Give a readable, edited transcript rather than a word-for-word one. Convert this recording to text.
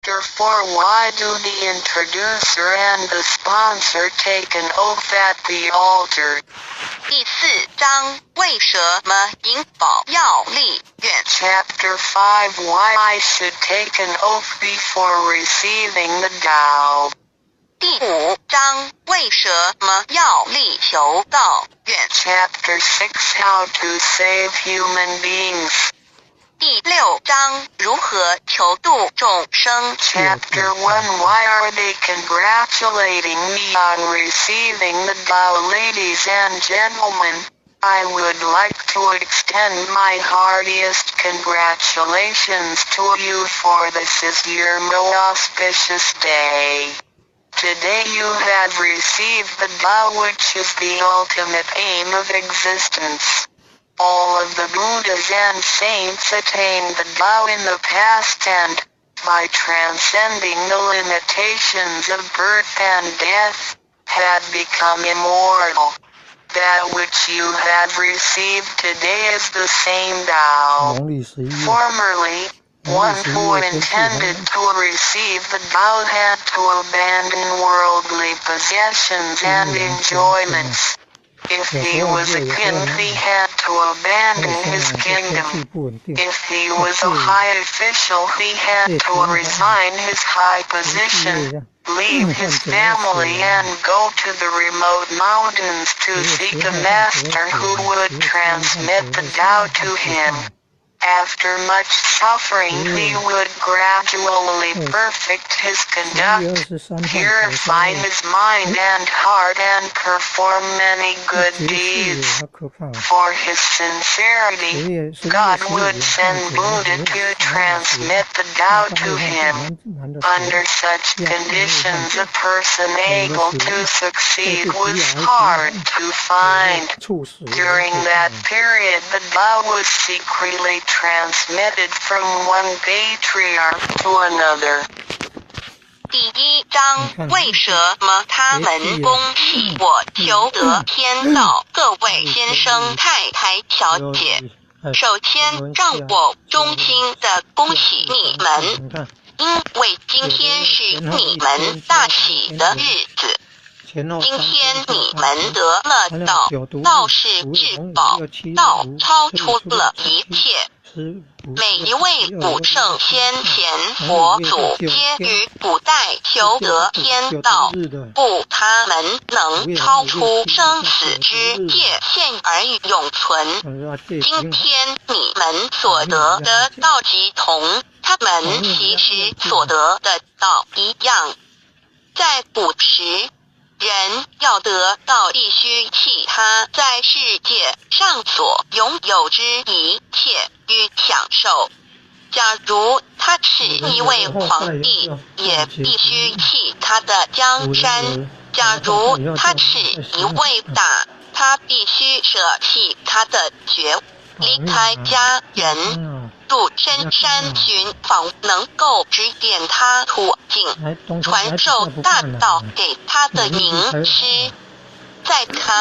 Chapter 4 Why do the introducer and the sponsor take an oath at the altar? 第4章为什么银宝要立愿 Chapter 5 Why I should take an oath before receiving the Tao. 第5章为什么要立求道愿 Chapter 6 How to save human beings. 第6章如何求度众生 Chapter 1 Why are they congratulating me on receiving the Tao? Ladies and gentlemen, I would like to extend my heartiest congratulations to you, for this is your most auspicious day. Today you have received the Tao, which is the ultimate aim of existence. All of the Buddhas and saints attained the Tao in the past, and, by transcending the limitations of birth and death, had become immortal. That which you have received today is the same Tao. Formerly, one who intended to receive the Tao had to abandon worldly possessions and enjoyments. If he was a king, he had to abandon his kingdom. If he was a high official, he had to resign his high position, leave his family, and go to the remote mountains to seek a master who would transmit the Tao to him. After much suffering, he would gradually perfect his conduct, purify his mind and heart, and perform many good deeds. For his sincerity, God would send Buddha to transmit the Tao to him. Under such conditions, a person able to succeed was hard to find. During that period, the Tao was secretly transmitted from one patriarch to another. 第1章为什么他们恭喜我求得天道？各位先生太太小姐，首先让我衷心的恭喜你们，因为今天是你们大喜的日子。今天你们得了道，道是至宝，道超出了一切。每一位古圣先贤佛祖皆于古代求得天道，故他们能超出生死之界限而永存。今天你们所得的道即同他们其实所得的道一样。在古时，人要得到必须弃他在世界上所拥有之一切与享受。假如他是一位皇帝，也必须弃他的江山。假如他是一位大，他必须舍弃他的爵，离开家人，入深山寻访能够指点他途径，传授大道给他的名师。在他